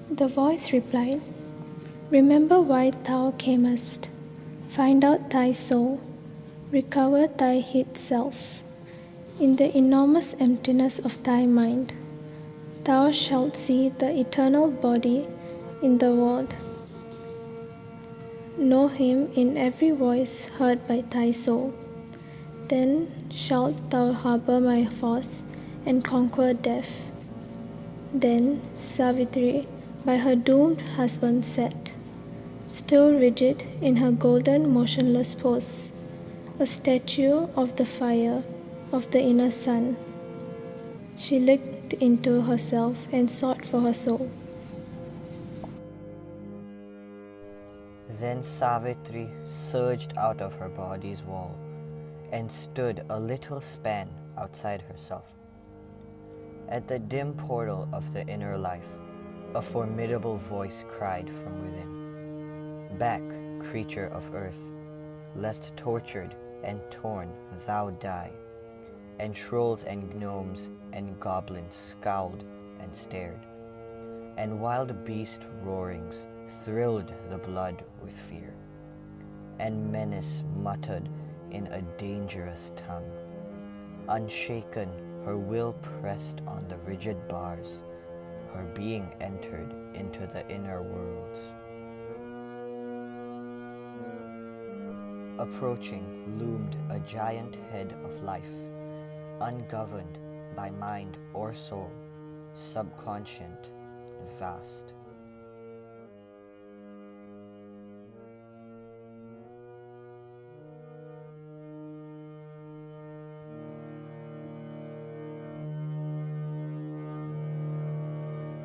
The voice replied, "Remember why thou camest. Find out thy soul. Recover thy hid self. In the enormous emptiness of thy mind, thou shalt see the eternal body in the world. Know him in every voice heard by thy soul. Then shalt thou harbour my force and conquer death." Then Savitri by her doomed husband sat, still rigid in her golden motionless pose, a statue of the fire of the inner sun. She looked into herself and sought for her soul. Then Savitri surged out of her body's wall and stood a little span outside herself. At the dim portal of the inner life, a formidable voice cried from within, "Back, creature of earth, lest tortured and torn thou die." And trolls and gnomes and goblins scowled and stared, and wild beast roarings thrilled the blood with fear, and menace muttered in a dangerous tongue. Unshaken, her will pressed on the rigid bars, her being entered into the inner worlds. Approaching loomed a giant head of life, ungoverned by mind or soul, subconscient, vast.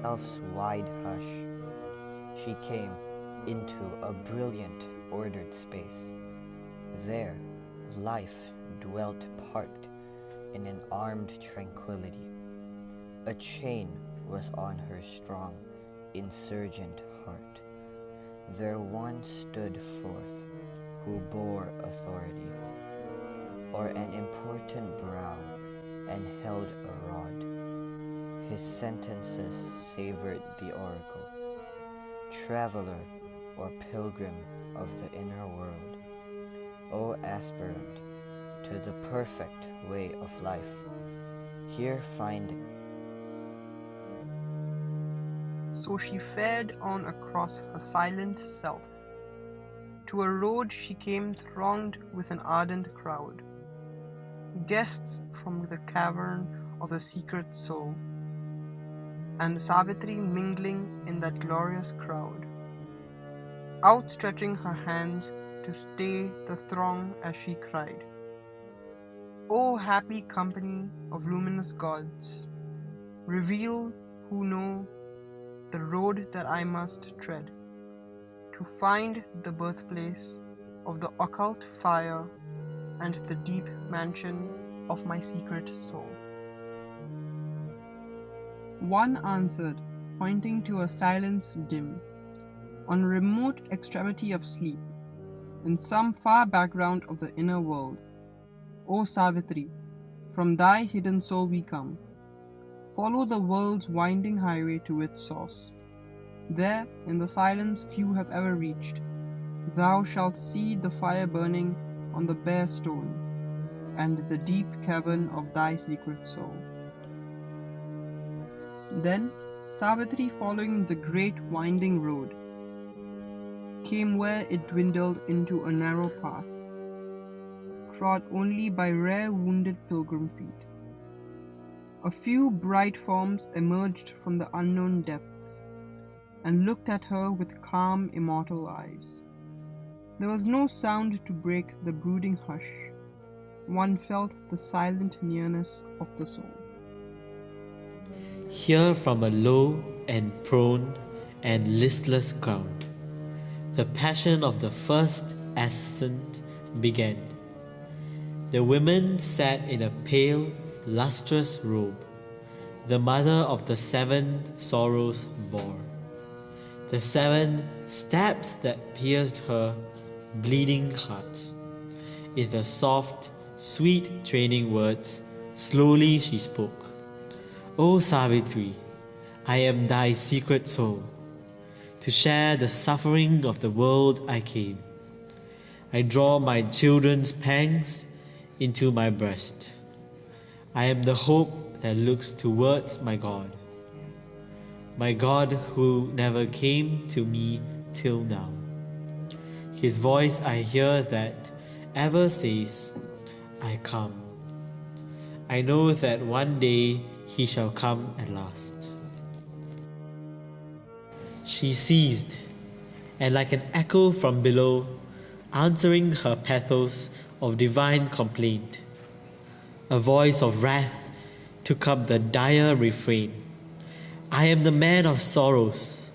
Elf's wide hush, she came into a brilliant, ordered space. There, life dwelt parked in an armed tranquility. A chain was on her strong, insurgent heart. There one stood forth who bore authority, or an important brow and held a rod. His sentences savored the oracle, traveler or pilgrim of the inner world, O aspirant to the perfect way of life, here find it. So she fared on across her silent self. To a road she came thronged with an ardent crowd, guests from the cavern of the secret soul, and Savitri mingling in that glorious crowd, outstretching her hands to stay the throng as she cried, "O happy company of luminous gods, reveal who know the road that I must tread, to find the birthplace of the occult fire and the deep mansion of my secret soul." One answered, pointing to a silence dim, on a remote extremity of sleep, in some far background of the inner world, "O Savitri, from thy hidden soul we come. Follow the world's winding highway to its source. There, in the silence few have ever reached, thou shalt see the fire burning on the bare stone, and the deep cavern of thy secret soul." Then Savitri, following the great winding road, came where it dwindled into a narrow path, trod only by rare wounded pilgrim feet. A few bright forms emerged from the unknown depths, and looked at her with calm, immortal eyes. There was no sound to break the brooding hush. One felt the silent nearness of the soul. Here from a low and prone and listless ground, the passion of the first ascent began. The women sat in a pale, lustrous robe, the mother of the 7 sorrows bore. The 7 stabs that pierced her bleeding heart. In the soft, sweet training words, slowly she spoke. "O Savitri, I am thy secret soul. To share the suffering of the world I came. I draw my children's pangs into my breast. I am the hope that looks towards my God who never came to me till now. His voice I hear that ever says, I come. I know that one day he shall come at last. She ceased, and like an echo from below, answering her pathos of divine complaint, a voice of wrath took up the dire refrain. I am the man of sorrows.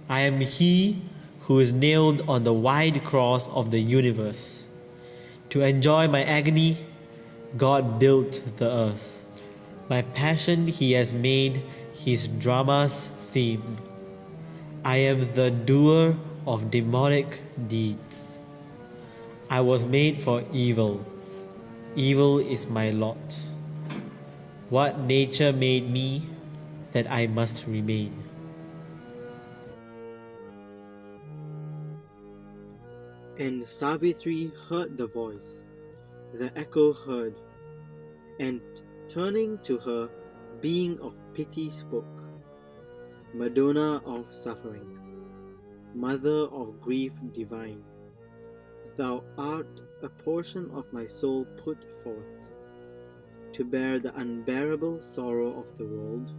I am he who is nailed on the wide cross of the universe. To enjoy my agony, God built the earth. My passion he has made his drama's theme. I am the doer of demonic deeds. I was made for evil. Evil is my lot. What nature made me that I must remain. And Savitri heard the voice, the echo heard, and turning to her, being of pity spoke. Madonna of suffering, Mother of grief divine, thou art a portion of my soul put forth, to bear the unbearable sorrow of the world,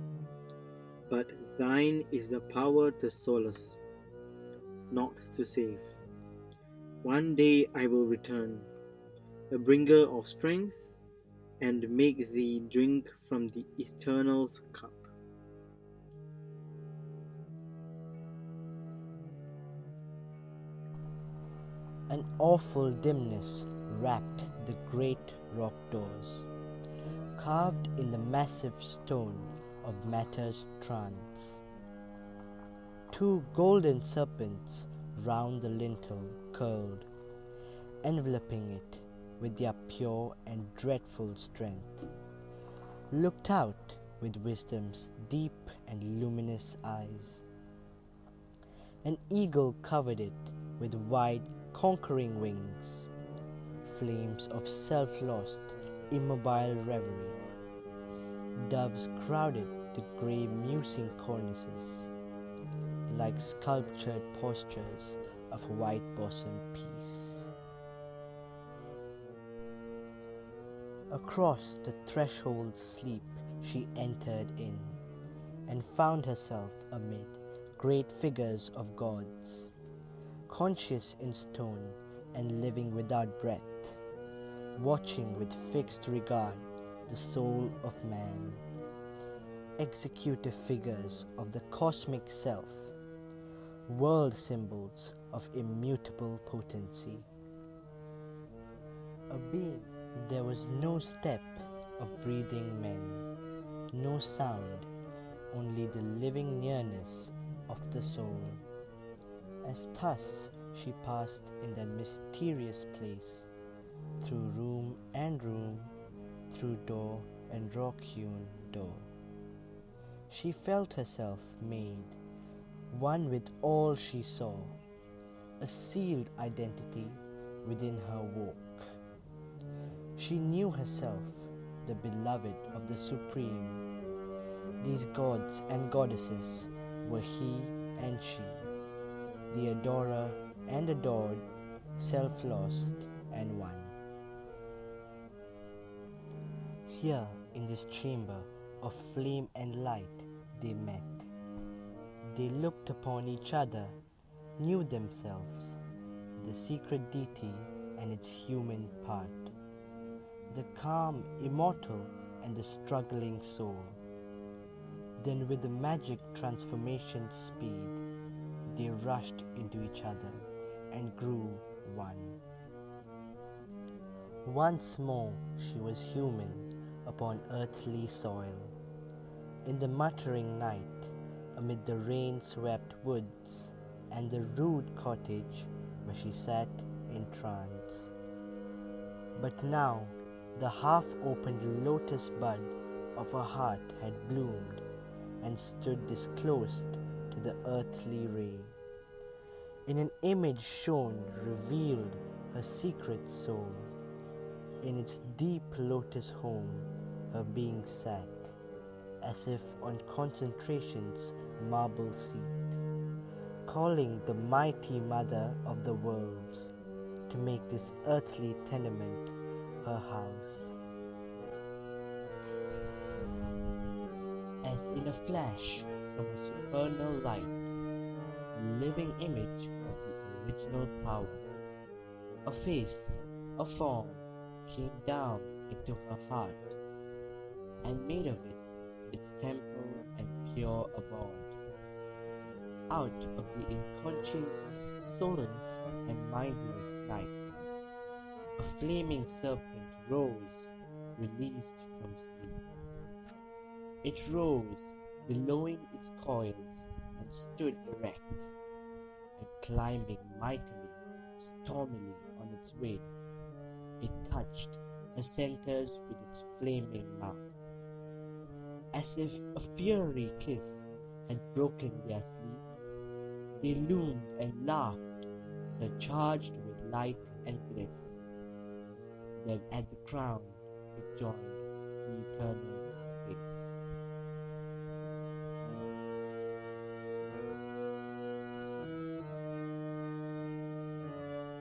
but thine is the power to solace, not to save. One day I will return, a bringer of strength, and make thee drink from the Eternal's cup. An awful dimness wrapped the great rock doors, carved in the massive stone of matter's trance. Two golden serpents round the lintel curled, enveloping it with their pure and dreadful strength, looked out with wisdom's deep and luminous eyes. An eagle covered it with wide conquering wings, flames of self-lost, immobile reverie. Doves crowded the grey musing cornices, like sculptured postures of white-bosomed peace. Across the threshold sleep she entered in, and found herself amid great figures of gods, conscious in stone and living without breath, watching with fixed regard the soul of man, executive figures of the cosmic self, world symbols of immutable potency. A being, there was no step of breathing men, no sound, only the living nearness of the soul. As thus she passed in that mysterious place, through room and room, through door and rock-hewn door, she felt herself made one with all she saw, a sealed identity within her walk. She knew herself the beloved of the Supreme. These gods and goddesses were he and she, the adorer and adored, self-lost and one. Here in this chamber of flame and light they met. They looked upon each other, knew themselves, the secret deity and its human part, the calm immortal and the struggling soul. Then with the magic transformation speed, they rushed into each other and grew one. Once more she was human upon earthly soil. In the muttering night, amid the rain-swept woods and the rude cottage where she sat in trance. But now the half-opened lotus bud of her heart had bloomed and stood disclosed to the earthly ray. In an image shown, revealed her secret soul. In its deep lotus home, her being sat, as if on concentration's marble seat, calling the mighty mother of the worlds to make this earthly tenement her house. As in a flash from a supernal light, living image of the original power, a face, a form, came down into her heart, and made of it its temple and pure abode. Out of the inconscious, soulless, and mindless night, a flaming serpent rose, released from sleep. It rose, billowing its coils, and stood erect, and climbing mightily, stormily on its way. It touched her centers with its flaming mouth, as if a fiery kiss had broken their sleep. They loomed and laughed, surcharged with light and bliss. Then at the crown it joined the eternal space.